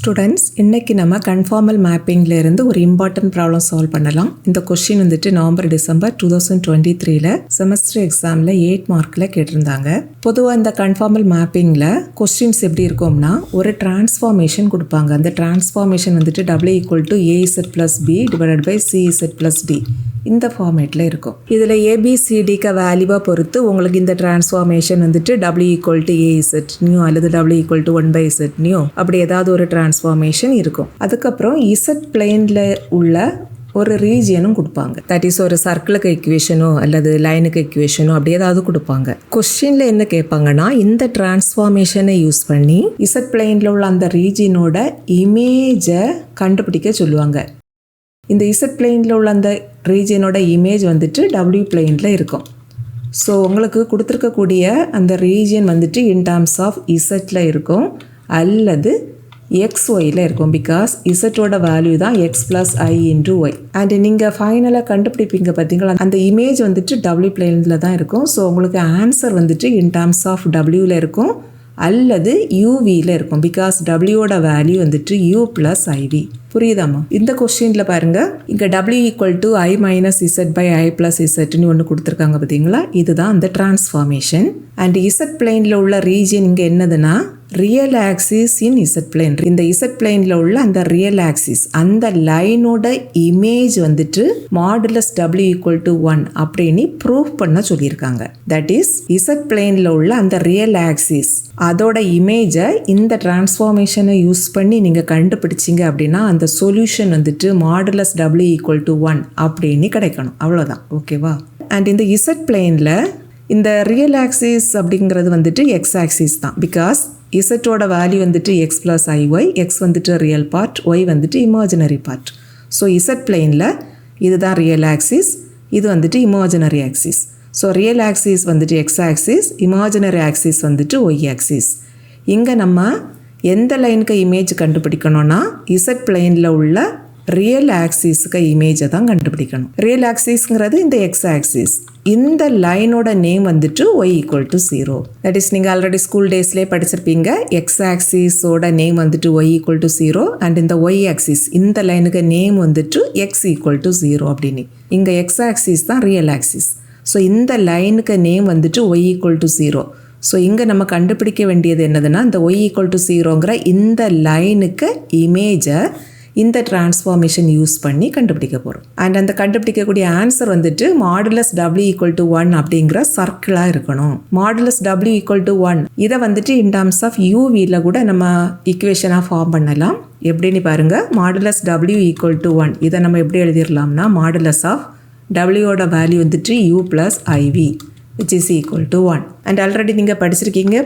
Students, இன்றைக்கி நம்ம conformal மேப்பிங்கில் இருந்து ஒரு இம்பார்ட்டன்ட் ப்ராப்ளம் சால்வ் பண்ணலாம். இந்த கொஸ்டின் வந்துட்டு நவம்பர் டிசம்பர் 2023 செமஸ்டர் எக்ஸாமில் 8 மார்க்கில் கேட்டிருந்தாங்க. பொதுவாக இந்த கன்ஃபார்மல் மேப்பிங்கில் கொஸ்டின்ஸ் எப்படி இருக்கும்னா, ஒரு டிரான்ஸ்ஃபார்மேஷன் கொடுப்பாங்க. அந்த டிரான்ஸ்ஃபார்மேஷன் வந்துட்டு W=AZ+B/CZ+D இந்த ஃபார்மேட்டில் இருக்கும். இதில் ABCDக்கு வேல்யூவாக பொறுத்து உங்களுக்கு இந்த டிரான்ஸ்ஃபார்மேஷன் வந்துட்டு W=AZ நியூ அல்லது W=1/Z நியூ அப்படி ஏதாவது ஒரு டிரான்ஸ்ஃபார்மேஷன் இருக்கும். அதுக்கப்புறம் இசட் பிளேனில் உள்ள ஒரு ரீஜியனும் கொடுப்பாங்க. தட் இஸ் ஒரு சர்க்கிளுக்கு ஈக்குவேஷனோ அல்லது லைனுக்கு ஈக்குவேஷனோ அப்படி ஏதாவது கொடுப்பாங்க. கொஸ்டினில் என்ன கேட்பாங்கன்னா, இந்த டிரான்ஸ்ஃபார்மேஷனை யூஸ் பண்ணி இசட் பிளேனில் உள்ள அந்த ரீஜியனோட இமேஜை கண்டுபிடிக்க சொல்லுவாங்க. இந்த இசட் பிளேனில் உள்ள அந்த ரீஜியனோட இமேஜ் வந்துட்டு W பிளேனில் இருக்கும். ஸோ உங்களுக்கு கொடுத்துருக்கக்கூடிய அந்த ரீஜியன் வந்துட்டு இன் டர்ம்ஸ் ஆஃப் இசட்டில் இருக்கும் அல்லது XYயில் இருக்கும். பிகாஸ் இசட்டோட வேல்யூ தான் X+I×Y. அண்ட் நீங்கள் ஃபைனலாக கண்டுபிடிப்பீங்க பார்த்தீங்களா, அந்த இமேஜ் வந்துட்டு W பிளேனில் தான் இருக்கும். ஸோ உங்களுக்கு ஆன்சர் வந்துட்டு இன் டர்ம்ஸ் ஆஃப் Wயில் இருக்கும் அல்லது UVயில் இருக்கும். பிகாஸ் Wயோட வேல்யூ வந்துட்டு U+IV. புரியுதாம்மா? இந்த கொஸ்டினில் பாருங்கள், இங்கே W=I-Z/I+Z ஒன்று கொடுத்துருக்காங்க பார்த்தீங்களா, இதுதான் அந்த டிரான்ஸ்ஃபார்மேஷன். அண்ட் இசட் பிளேனில் உள்ள ரீஜியன் இங்கே என்னதுன்னா ரியல் ஆக்சிஸ் இன் இசட் பிளேன். இந்த இசட் பிளேனில் உள்ள அந்த ரியல் ஆக்சிஸ் அந்த லைனோட இமேஜ் வந்துட்டு |W=1 அப்படின்னு ப்ரூவ் பண்ண சொல்லியிருக்காங்க. தட் இஸ் இசட் பிளேனில் உள்ள அந்த ரியல் ஆக்சிஸ் அதோட இமேஜை இந்த டிரான்ஸ்ஃபார்மேஷனை யூஸ் பண்ணி நீங்கள் கண்டுபிடிச்சிங்க அப்படின்னா அந்த சொல்யூஷன் வந்துட்டு |W=1 அப்படின்னு கிடைக்கணும். அவ்வளோதான். ஓகேவா? அண்ட் இந்த இசட் பிளேனில் இந்த ரியல் ஆக்சிஸ் அப்படிங்கிறது வந்துட்டு X ஆக்சிஸ் தான். பிகாஸ் இசட்டோட வேல்யூ வந்துட்டு X+IY, X வந்துட்டு ரியல் பார்ட், Y வந்துட்டு இமேஜினரி பார்ட். ஸோ இசட் பிளேனில் இதுதான் ரியல் ஆக்சிஸ், இது வந்துட்டு imaginary axis. So real axis வந்துட்டு X ஆக்சிஸ், இமேஜினரி ஆக்சிஸ் வந்துட்டு Y ஆக்சிஸ். இங்கே நம்ம எந்த லைனுக்கு இமேஜ் கண்டுபிடிக்கணும்னா இசட் பிளேனில் உள்ள ரியல் ஆக்சிஸுக்கு இமேஜை தான் கண்டுபிடிக்கணும். ரியல் ஆக்சிஸ்ங்கிறது இந்த X ஆக்சிஸ். இந்த லைனோட நேம் வந்துட்டு Y=0. தட் இஸ் நீங்கள் ஆல்ரெடி ஸ்கூல் டேஸ்லேயே படிச்சிருப்பீங்க. X ஆக்சிஸோட நேம் வந்துட்டு Y=0 அண்ட் இந்த Y ஆக்சிஸ் இந்த லைனுக்கு நேம் வந்துட்டு X=0 அப்படின்னு. இங்கே X ஆக்சிஸ் தான் ரியல் ஆக்சிஸ். ஸோ இந்த லைனுக்கு நேம் வந்துட்டு Y=0. ஸோ இங்கே நம்ம கண்டுபிடிக்க வேண்டியது என்னதுன்னா, இந்த Y=0ங்கிற இந்த லைனுக்கு இமேஜை இந்த டிரான்ஸ்ஃபார்மேஷன் யூஸ் பண்ணி கண்டுபிடிக்க போகிறோம். அண்ட் அந்த கண்டுபிடிக்கக்கூடிய ஆன்சர் வந்துட்டு |W=1 அப்படிங்கிற சர்க்கிளாக இருக்கணும். |W=1 இதை வந்துட்டு இன் டர்ம்ஸ் ஆஃப் UVயில் கூட நம்ம ஈக்குவேஷனாக ஃபார்ம் பண்ணலாம். எப்படின்னு பாருங்கள், |W=1 இதை நம்ம எப்படி எழுதிடலாம்னா Wயோட வேல்யூ வந்துட்டு U+IV which is equal to 1. And already நீங்கள் படிச்சிருக்கீங்க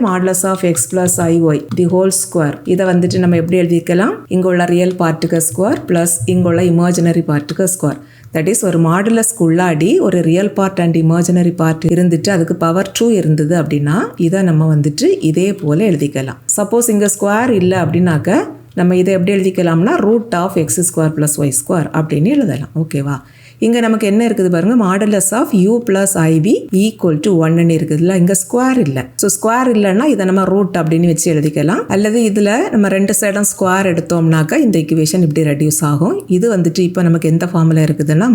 |X+IY தி ஹோல் ஸ்கொயர். இதை வந்துட்டு நம்ம எப்படி எழுதிக்கலாம், இங்கே உள்ள ரியல் பார்ட்டுக்கு ஸ்கொயர் ப்ளஸ் இங்கே உள்ள இமேஜினரி பார்ட்டுக்கு ஸ்கொயர். தட் இஸ் ஒரு மாடுலஸ்க்கு உள்ளாடி ஒரு real part and imaginary part இருந்துட்டு அதுக்கு பவர் 2 இருந்தது அப்படின்னா இதை நம்ம வந்துட்டு இதே போல் எழுதிக்கலாம். சப்போஸ் இங்கே ஸ்கொயர் இல்லை அப்படின்னாக்க நம்ம இதை எப்படி எழுதிக்கலாம்னா ₹(X²+Y² அப்படின்னு எழுதலாம். ஓகேவா? இங்கே நமக்கு என்ன இருக்குது பாருங்கள், |U+IB = 1 இருக்குதுல்ல, இங்கே ஸ்கொயர் இல்லை. ஸோ ஸ்கொயர் இல்லைன்னா இதை நம்ம ரூட் அப்படின்னு வச்சு எழுதிக்கலாம். அல்லது இதில் நம்ம 2 சைடும் ஸ்கொயர் எடுத்தோம்னாக்கா இந்த ஈக்குவேஷன் இப்படி ரெடியூஸ் ஆகும். இது வந்துட்டு இப்போ நமக்கு எந்த ஃபார்மில் இருக்குதுன்னா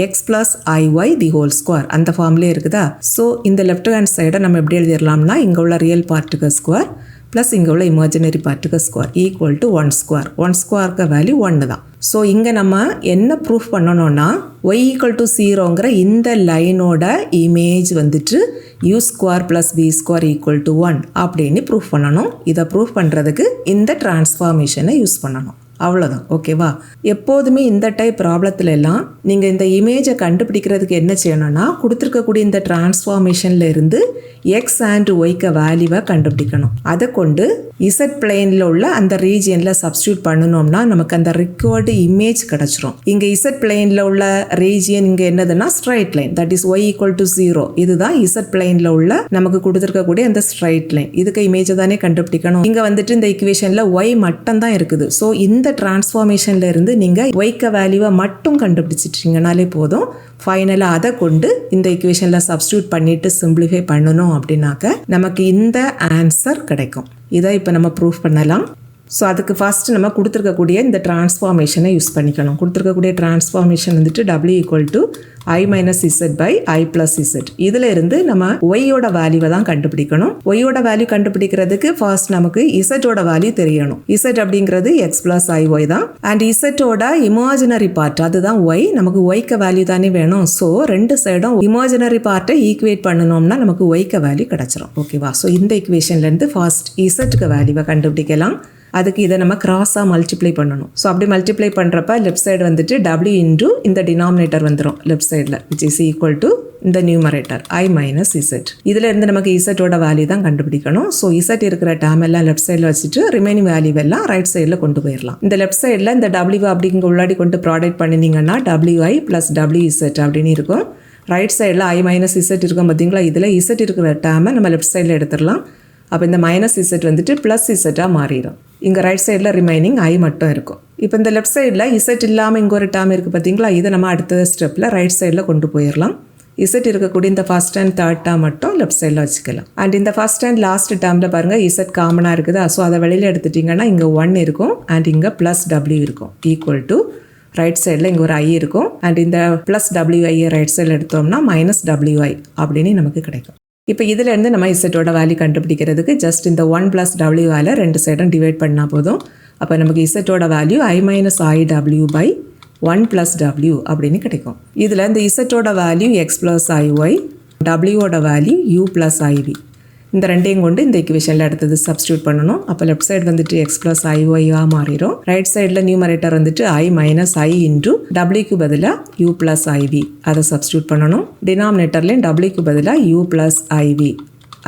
|X+IY தி ஹோல் ஸ்கொயர் அந்த ஃபார்ம்லேயே இருக்குதா. ஸோ இந்த லெஃப்ட் ஹேண்ட் சைடை நம்ம எப்படி எழுதிடலாம்னா இங்கே உள்ள ரியல் பார்ட்டுக்கு ஸ்கொயர் ப்ளஸ் இங்கே உள்ள இமேஜினரி பார்ட்டுக்கு ஸ்கொயர் =1². 1² வேல்யூ 1 தான். ஸோ இங்கே நம்ம என்ன ப்ரூஃப் பண்ணணும்னா Y=0ங்கிற இந்த லைனோட இமேஜ் வந்துட்டு U²+B² = 1 அப்படின்னு ப்ரூஃப் பண்ணணும். இதை ப்ரூஃப் பண்ணுறதுக்கு இந்த டிரான்ஸ்ஃபார்மேஷனை யூஸ் பண்ணணும். அவ்வளோதான். ஓகேவா? எப்போதுமே இந்த டைப் ப்ராப்ளத்துல எல்லாம் நீங்கள் இந்த இமேஜை கண்டுபிடிக்கிறதுக்கு என்ன செய்யணும்னா கொடுத்துருக்கக்கூடிய இந்த டிரான்ஸ்ஃபார்மேஷனில் இருந்து X அண்ட் Yக்கு வேல்யூவை கண்டுபிடிக்கணும். அதை கொண்டு இசட் பிளேனில் உள்ள அந்த ரீஜியனில் சப்ஸ்டியூட் பண்ணணும்னா நமக்கு அந்த ரிக்வயர்டு இமேஜ் கிடச்சிரும். இங்கே இசட் பிளேனில் உள்ள ரீஜியன் இங்கே என்னதுன்னா straight line. That is Y=0. இதுதான் இசட் பிளேனில் உள்ள நமக்கு கொடுத்துருக்கக்கூடிய அந்த ஸ்ட்ரைட் லைன். இதுக்கு இமேஜை தானே கண்டுபிடிக்கணும். இங்கே வந்துட்டு இந்த ஈக்குவேஷனில் Y மட்டும் தான் இருக்குது. ஸோ இந்த டிரான்ஸ்ஃபார்மேஷன்ல இருந்து நீங்கள் Yக்கு வேல்யூவை மட்டும் கண்டுபிடிச்சிட்டிங்கனாலே போதும். ஃபைனலாக அதை கொண்டு இந்த ஈக்குவேஷனில் சப்ஸ்டியூட் பண்ணிட்டு சிம்பிளிஃபை பண்ணணும் அப்படின்னாக்க நமக்கு இந்த ஆன்சர் கிடைக்கும். இதை இப்போ நம்ம ப்ரூஃப் பண்ணலாம். ஸோ அதுக்கு ஃபர்ஸ்ட் நம்ம கொடுத்துருக்கக்கூடிய இந்த டிரான்ஸ்ஃபார்மேஷனை யூஸ் பண்ணிக்கணும். கொடுத்துருக்கக்கூடிய டிரான்ஸ்ஃபார்மேஷன் வந்துட்டு W = I - Z / I + Z. இதில் இருந்து நம்ம ஒய்யோட வேல்யூவை தான் கண்டுபிடிக்கணும். ஒய்யோட வேல்யூ கண்டுபிடிக்கிறதுக்கு ஃபர்ஸ்ட் நமக்கு இசட்டோட வேல்யூ தெரியணும். இசட் அப்படிங்கிறது X + IY தான். அண்ட் இசட்டோட இமேஜினரி பார்ட் அதுதான் ஒய். நமக்கு ஒய்க்கு வேல்யூ தானே வேணும். ஸோ ரெண்டு சைடும் இமேஜினரி பார்ட்டை ஈக்குவேட் பண்ணணும்னா நமக்கு ஒய்க்கு வேல்யூ கிடைச்சிரும். ஓகேவா? ஸோ இந்த ஈக்குவேஷன்லேருந்து ஃபர்ஸ்ட் இசட்டுக்கு வேல்யூவை கண்டுபிடிக்கலாம். அதுக்கு இதை நம்ம கிராஸாக மல்டிப்ளை பண்ணணும். ஸோ அப்படி மல்டிப்ளை பண்ணுறப்ப லெஃப்ட் சைடு வந்துட்டு W இன்டு இந்த டினாமினேட்டர் வந்துடும் லெஃப்ட் சைடில், விச் இஸ் ஈக்குவல் டு இந்த நியூமரேட்டர் I - Z. இதில் இருந்து நமக்கு இசட்டோட வேல்யூ தான் கண்டுபிடிக்கணும். ஸோ இசட் இருக்கிற டேம் எல்லாம் லெஃப்ட் சைடில் வச்சுட்டு ரிமைனிங் வேல்யூ எல்லாம் ரைட் சைடில் கொண்டு போயிடலாம். இந்த லெஃப்ட் சைடில் இந்த W அப்படிங்க உள்ளாடி கொண்டு ப்ராடக்ட் பண்ணினீங்கன்னா WI + WZ அப்படின்னு இருக்கும். ரைட் சைடில் I - Z இருக்கும் பார்த்தீங்களா? இதில் இசட் இருக்கிற டேமை நம்ம லெஃப்ட் சைடில் எடுத்துடலாம். அப்போ இந்த -Z வந்துட்டு +Z மாறிடும். இங்கே ரைட் சைடில் ரிமைனிங் I மட்டும் இருக்கும். இப்போ இந்த லெஃப்ட் சைடில் இசட் இல்லாமல் இங்கே ஒரு டேம் இருக்குது பார்த்தீங்களா? இதை நம்ம அடுத்த ஸ்டெப்பில் ரைட் சைடில் கொண்டு போயிடலாம். இசட் இருக்கக்கூடிய இந்த ஃபர்ஸ்ட் அண்ட் தேர்ட் டேம் மட்டும் லெஃப்ட் சைடில் வச்சுக்கலாம். அண்ட் இந்த ஃபர்ஸ்ட் அண்ட் லாஸ்ட் டேமில் பாருங்கள் இசட் காமனாக இருக்குதா? ஸோ அதை வெளியில் எடுத்துட்டிங்கன்னா இங்கே 1 இருக்கும் அண்ட் இங்கே +W இருக்கும். ஈக்குவல் டு ரைட் சைடில் இங்கே ஒரு I இருக்கும் அண்ட் இந்த +WI ரைட் சைடில் எடுத்தோம்னா -WI அப்படின்னு நமக்கு கிடைக்கும். இப்போ இதிலேருந்து நம்ம இசட்டோட வேல்யூ கண்டுபிடிக்கிறதுக்கு ஜஸ்ட் இந்த 1 + WI ரெண்டு சைடும் டிவைட் பண்ணால் போதும். அப்போ நமக்கு இசட்டோட வேல்யூ I - IW / 1 + W அப்படின்னு கிடைக்கும். இதில் இந்த இசட்டோட வேல்யூ X + IY, Wயோட வேல்யூ U + IV. இந்த ரெண்டையும் கொண்டு இந்த ஈக்குவேஷனில் அடுத்தது சப்ஸ்டியூட் பண்ணணும். அப்போ லெஃப்ட் சைடு வந்துட்டு X + IY மாறிடும். ரைட் சைடில் நியூமரேட்டர் வந்துட்டு I - I இன்டு Wக்கு பதிலாக U + IV அதை சப்ஸ்டியூட் பண்ணணும். டினாமினேட்டர்லேயும் Wக்கு பதிலாக U + IV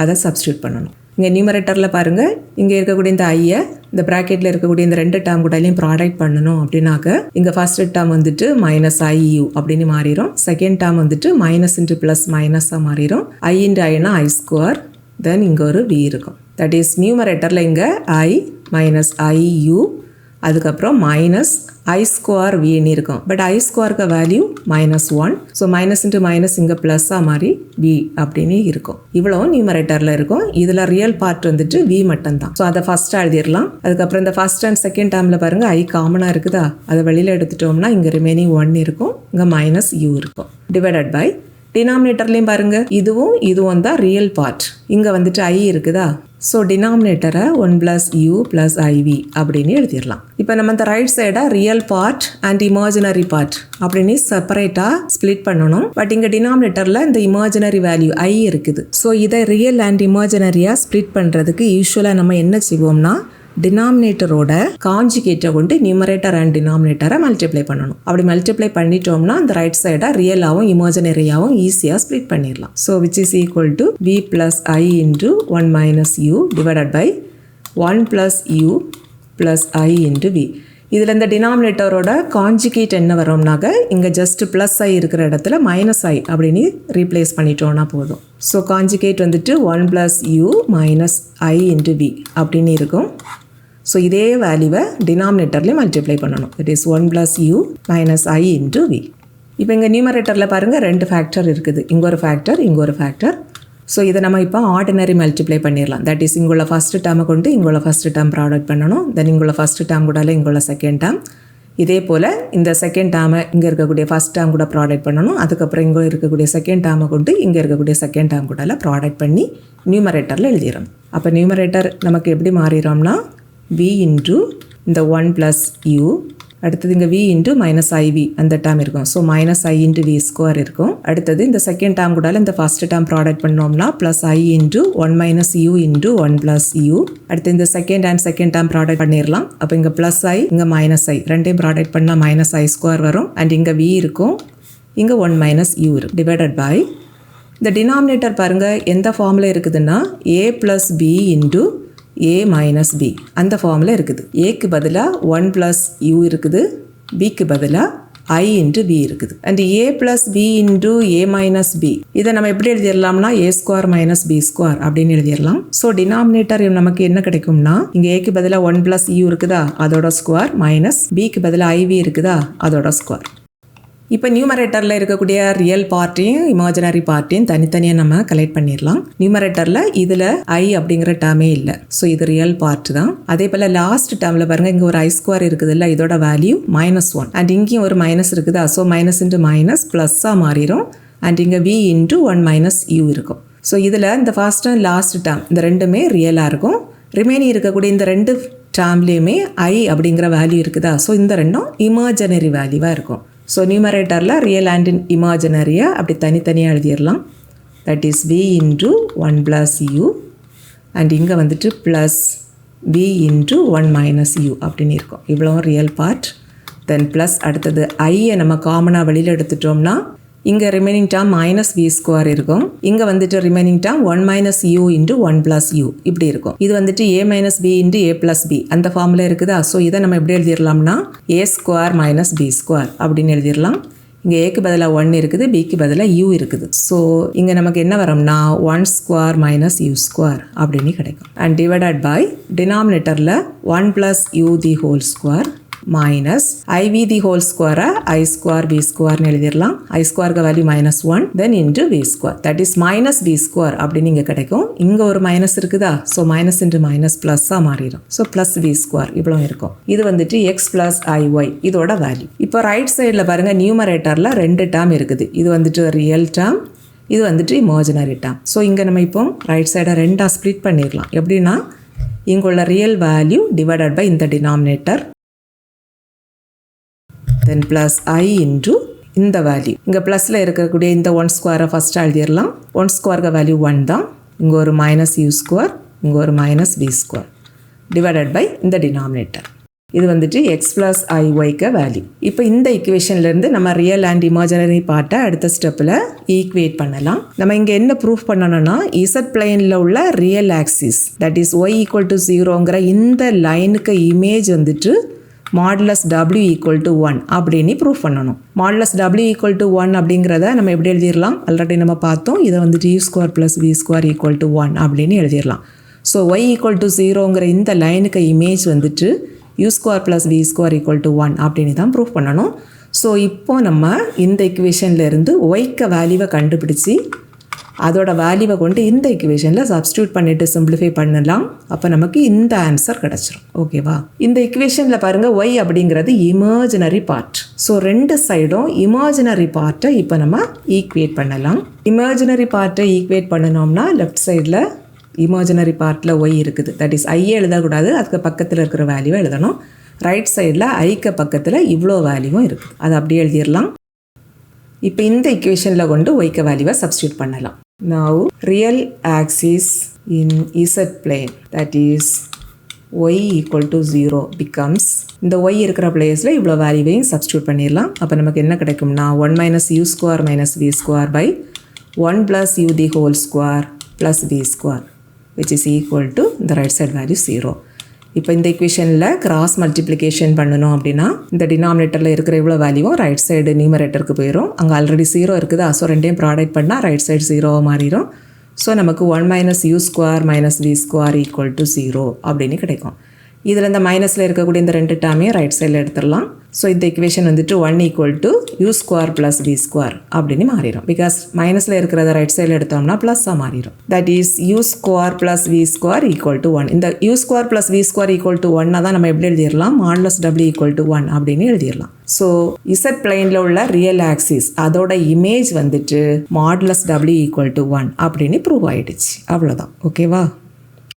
அதை சப்ஸ்டியூட் பண்ணணும். இங்கே நியூமரேட்டரில் பாருங்கள், இங்கே இருக்கக்கூடிய இந்த ஐயை இந்த ப்ராக்கெட்டில் இருக்கக்கூடிய இந்த ரெண்டு டேர்ம் கூடலையும் ப்ராடக்ட் பண்ணணும் அப்படின்னாக்க இங்கே ஃபர்ஸ்ட் டேர்ம் வந்துட்டு -IU அப்படின்னு மாறிடும். செகண்ட் டேர்ம் வந்துட்டு -+- மாறிடும். I × Iனா I². தென் இங்கே ஒரு V இருக்கும். தட் இஸ் நியூமரேட்டரில் இங்கே I - IU அதுக்கப்புறம் -I²Vன்னு இருக்கும். But I²க்கு value -1. ஸோ -× இங்கே ப்ளஸ்ஸாக மாறி V அப்படின்னு இருக்கும். இவ்வளோ நியூமரேட்டரில் இருக்கும். இதில் ரியல் பார்ட் வந்துட்டு V மட்டும்தான். ஸோ அதை ஃபஸ்ட்டாக எழுதிடலாம். அதுக்கப்புறம் இந்த ஃபர்ஸ்ட் அண்ட் செகண்ட் டேர்மில் பாருங்கள் I காமனாக இருக்குதா? அதை வெளியில் எடுத்துட்டோம்னா இங்கே ரிமைனிங் 1 இருக்கும், இங்கே -U இருக்கும். டிவைடட் பை டினாமினேட்டர்லேயும் பாருங்கள் இதுவும் தான் ரியல் பார்ட். இங்கே வந்துட்டு I இருக்குதா? ஸோ டினாமினேட்டரை 1 + U + IV அப்படின்னு எழுதிடலாம். இப்போ நம்ம இந்த ரைட் சைடை real part and imaginary part அப்படின்னு செப்பரேட்டாக ஸ்ப்ளிட் பண்ணணும். பட் இங்கே டினாமினேட்டரில் இந்த இமேஜினரி வேல்யூ I இருக்குது. ஸோ இதை ரியல் அண்ட் இமேஜினரியாக ஸ்ப்ளிட் பண்ணுறதுக்கு யூஸ்வலாக நம்ம என்ன செய்வோம்னா டினாமினேட்டரோட காஞ்சுகேட்டை கொண்டு நியூமரேட்டர் அண்ட் டினாமினேட்டரை மல்டிப்ளை பண்ணணும். அப்படி மல்டிப்ளை பண்ணிட்டோம்னா அந்த ரைட் சைடை ரியலாகவும் இமேஜினரியாகவும் ஈஸியாக ஸ்ப்ளிட் பண்ணிடலாம். So which is equal to V + I × 1 - U divided by 1 + U + I × V. இதில் இந்த டினாமினேட்டரோட காஞ்சுகேட் என்ன வரும்னாக்க இங்கே ஜஸ்ட் +I இருக்கிற இடத்துல -I அப்படின்னு ரீப்ளேஸ் பண்ணிட்டோம்னா போதும். ஸோ காஞ்சுகேட் வந்துட்டு 1 + U - I × V அப்படின்னு இருக்கும். ஸோ இதே வேல்யூவை டினாமினேட்டர்லேயும் மல்டிப்ளை பண்ணணும். It is 1 + U - I × V. இப்போ இங்கே நியூமரேட்டரில் பாருங்கள் ரெண்டு ஃபேக்டர் இருக்குது. இங்கே ஒரு ஃபேக்டர், இங்கே ஒரு ஃபேக்டர். ஸோ இதை நம்ம இப்போ ஆர்டினரி மல்டிப்ளை பண்ணிடலாம். தட் இஸ் இங்குள்ள ஃபஸ்ட்டு டேர்மை கொண்டு இங்குள்ள ஃபஸ்ட்டு டேர்ம் ப்ராடக்ட் பண்ணணும். தென் இங்குள்ள ஃபஸ்ட்டு டேர்ம் கூட இங்குள்ள செகண்ட் டேர்ம். இதே போல் இந்த செகண்ட் டேர்மை இங்கே இருக்கக்கூடிய ஃபஸ்ட் டேர்ம் கூட ப்ராடக்ட் பண்ணணும். அதுக்கப்புறம் இங்கே இருக்கக்கூடிய செகண்ட் டேர்மை கொண்டு இங்கே இருக்கக்கூடிய செகண்ட் டேர்ம் கூட ப்ராடக்ட் பண்ணி நியூமரேட்டரில் எழுதிடணும். அப்போ நியூமரேட்டர் நமக்கு எப்படி மாறிடும்னா V இன்டு இந்த 1 + U, அடுத்தது இங்கே V × -IV அந்த டேர்ம் இருக்கும். ஸோ -I × V² இருக்கும். அடுத்தது இந்த செகண்ட் டேர்ம் கூட இந்த ஃபர்ஸ்ட் டேர்ம் ப்ராடக்ட் பண்ணோம்னா +I × 1 - U × 1 + U. அடுத்து இந்த second and second term product பண்ணிடலாம். அப்போ இங்கே +I இங்கே -I ரெண்டையும் ப்ராடக்ட் பண்ணால் -I² வரும். அண்ட் இங்கே V இருக்கும், இங்கே 1 - U இருக்கும். டிவைடட் பை இந்த டினாமினேட்டர் பாருங்கள் எந்த ஃபார்மில் இருக்குதுன்னா A + B × A - B அந்த ஃபார்மில் இருக்குது. ஏக்கு பதிலாக 1 + U இருக்குது, பிக்கு பதிலாக I × B இருக்குது. And A + B × A - B இதை நம்ம எப்படி எழுதிடலாம்னா A² - B² அப்படின்னு எழுதிடலாம். ஸோ டினாமினேட்டர் நமக்கு என்ன கிடைக்கும்னா இங்கே ஏக்கு பதிலாக 1 + U இருக்குதா அதோட ஸ்கொயர் மைனஸ் பிக்கு பதிலாக IV இருக்குதா அதோட ஸ்கொயர். இப்போ நியூமரேட்டரில் இருக்கக்கூடிய ரியல் பார்ட்டையும் இமேஜினரி பார்ட்டையும் தனித்தனியாக நம்ம கலெக்ட் பண்ணிடலாம். நியூமரேட்டரில் இதில் ஐ அப்படிங்கிற டேர்மே இல்லை, ஸோ இது ரியல் பார்ட் தான். அதே போல் லாஸ்ட் டேர்மில் பாருங்கள், இங்கே ஒரு I² இருக்குது இல்லை, இதோட வேல்யூ -1 அண்ட் இங்கேயும் ஒரு மைனஸ் இருக்குதா, ஸோ மைனஸ் இன்ட்டு மைனஸ் ப்ளஸ்ஸாக மாறிடும் அண்ட் இங்கே v இன்ட்டு 1 - u இருக்கும். ஸோ இதில் இந்த ஃபர்ஸ்ட் அண்ட் லாஸ்ட் டேர்ம் இந்த ரெண்டுமே ரியலாக இருக்கும். ரிமைனிங் இருக்கக்கூடிய இந்த ரெண்டு டேர்ம்லேயுமே ஐ அப்படிங்கிற வேல்யூ இருக்குதா, ஸோ இந்த ரெண்டும் இமேஜினரி வேல்யூவாக இருக்கும். ஸோ நியூமரேட்டரில் ரியல் அண்ட் இமேஜினரியை அப்படி தனித்தனியாக எழுதிடலாம். That is v into 1 + u and இங்கே வந்துட்டு ப்ளஸ் v இன்ட்டு 1 - u அப்படின்னு இருக்கும். இவ்வளோ ரியல் பார்ட். தென் ப்ளஸ் அடுத்தது ஐயை நம்ம காமனாக வெளியில் எடுத்துட்டோம்னா இங்கே ரிமைனிங் டேர்ம் -v² இருக்கும். இங்கே வந்துட்டு remaining term 1 - u into 1 + u இப்படி இருக்கும். இது வந்துட்டு a - b into a + b அந்த ஃபார்மில் இருக்குதா. ஸோ இதை நம்ம எப்படி எழுதிடலாம்னா a² - b² அப்படின்னு எழுதிடலாம். இங்கே ஏக்கு பதிலாக 1 இருக்குது, பிக்கு பதிலாக u இருக்குது. ஸோ இங்கே நமக்கு என்ன வரும்னா 1² - u² அப்படின்னு கிடைக்கும். அண்ட் டிவைடட் பை டினாமினேட்டரில் 1 + u the whole square minus iv the whole square I² v² எழுதிடலாம். I² value -1 then into v², that is -v² அப்படின்னு இங்கே கிடைக்கும். இங்கே ஒரு மைனஸ் இருக்குதா, ஸோ மைனஸ் இன்ட்டு மைனஸ் ப்ளஸ்ஸாக மாறிடும். ஸோ ப்ளஸ் v² இவ்வளோ இருக்கும். இது வந்துட்டு x + iy இதோட வேல்யூ. இப்போ ரைட் சைடில் பாருங்கள், நியூமரேட்டரில் 2 டேர்ம் இருக்குது. இது வந்துட்டு ரியல் டேர்ம், இது வந்துட்டு இமேஜினரி டேர்ம். ஸோ இங்கே நம்ம இப்போ ரைட் சைடை 2ஆக ஸ்ப்ளிட் பண்ணிடலாம். எப்படின்னா இங்கே உள்ள ரியல் வேல்யூ டிவைடட் பை இந்த denominator then plus I into இந்த வேல்யூ. இங்கே ப்ளஸில் இருக்கக்கூடிய இந்த 1² ஃபஸ்ட்டாக எழுதிடலாம். 1² வேல்யூ 1 தான். இங்கே ஒரு -u², இங்கே ஒரு -v² டிவைடட் பை இந்த டினாமினேட்டர். இது வந்துட்டு x + iy வேல்யூ. இப்போ இந்த ஈக்குவேஷன்லேருந்து நம்ம ரியல் அண்ட் இமேஜினரி பார்ட்டை அடுத்த ஸ்டெப்பில் ஈக்குவேட் பண்ணலாம். நம்ம இங்கே என்ன ப்ரூஃப் பண்ணணும்னா z பிளேனில் உள்ள real axis that is y = 0ங்கிற இந்த லைனுக்கு இமேஜ் வந்துட்டு மாடுலஸ் w = 1 அப்படின்னு ப்ரூஃப் பண்ணணும். மாடுலஸ் w = 1 அப்படிங்கிறத நம்ம எப்படி எழுதிடலாம், ஆல்ரெடி நம்ம பார்த்தோம். இதை வந்துட்டு u² + v² = 1 அப்படின்னு எழுதிடலாம். ஸோ y = 0ங்கிற இந்த லைனுக்கு இமேஜ் வந்துட்டு u² + v² = 1 அப்படின்னு தான் ப்ரூஃப் பண்ணணும். ஸோ இப்போ நம்ம இந்த இக்குவேஷன்லேருந்து ஒய்க்க வேல்யூவை கண்டுபிடிச்சி அதோட வேல்யூவை கொண்டு இந்த இக்குவேஷனில் சப்ஸ்டியூட் பண்ணிவிட்டு சிம்பிளிஃபை பண்ணலாம். அப்போ நமக்கு இந்த ஆன்சர் கிடச்சிரும். ஓகேவா. இந்த இக்குவேஷனில் பாருங்கள், ஒய் அப்படிங்கிறது இமேஜினரி பார்ட். ஸோ 2 சைடும் இமேஜினரி பார்ட்டை இப்போ நம்ம ஈக்குவேட் பண்ணலாம். இமேஜினரி பார்ட்டை ஈக்குவேட் பண்ணணும்னா லெஃப்ட் சைடில் இமேஜினரி பார்ட்டில் ஒய் இருக்குது. தட் இஸ் ஐயே எழுதக்கூடாது, அதுக்கு பக்கத்தில் இருக்கிற வேல்யூவை எழுதணும். ரைட் சைடில் ஐக்கு பக்கத்தில் இவ்வளோ வேல்யூவும் இருக்குது, அதை அப்படியே எழுதிடலாம். இப்போ இந்த இக்குவேஷனில் கொண்டு ஒய்க்க வேல்யூவை சப்ஸ்டியூட் பண்ணலாம். Now real axis in z plane that is y = 0 becomes இந்த y இருக்கிற பிளேஸில் இவ்வளோ வேல்யூவையும் சப்ஸ்டியூட் பண்ணிடலாம். அப்போ நமக்கு என்ன கிடைக்கும்னா 1 - u² - v² by 1 + u the whole square plus v² which is equal to the right side value 0. இப்போ இந்த இக்குவேஷனில் கிராஸ் மல்டிப்ளிகேஷன் பண்ணணும் அப்படின்னா இந்த டினாமினேட்டரில் இருக்கிற இவ்வளோ வேல்யூவும் ரைட் சைடு நியூமரேட்டருக்கு போயிடும். அங்கே ஆல்ரெடி 0 இருக்குதா, ஸோ ரெண்டையும் ப்ராடக்ட் பண்ணால் ரைட் சைடு 0 மாறிடும். ஸோ நமக்கு 1 - u² - v² = 0 அப்படின்னு கிடைக்கும். இதில் இந்த மைனஸில் இருக்கக்கூடிய இந்த 2 டேர்மையும் ரைட் சைடில் எடுத்துடலாம். ஸோ இந்த இக்குவேஷன் வந்துட்டு 1 = u² + v² அப்படின்னு மாறிடும். பிகாஸ் மைனஸில் இருக்கிறத ரைட் சைடில் எடுத்தோம்னா ப்ளஸ்ஸாக மாறிடும். That is u² + v² = 1. இந்த u² + v² = 1 தான் நம்ம எப்படி எழுதிடலாம், மாடுலஸ் w = 1 அப்படின்னு எழுதிடலாம். ஸோ z பிளேனில் உள்ள ரியல் ஆக்சிஸ் அதோட இமேஜ் வந்துட்டு மாடுலஸ் w = 1 அப்படின்னு ப்ரூவ் ஆகிடுச்சு. அவ்வளோதான். ஓகேவா.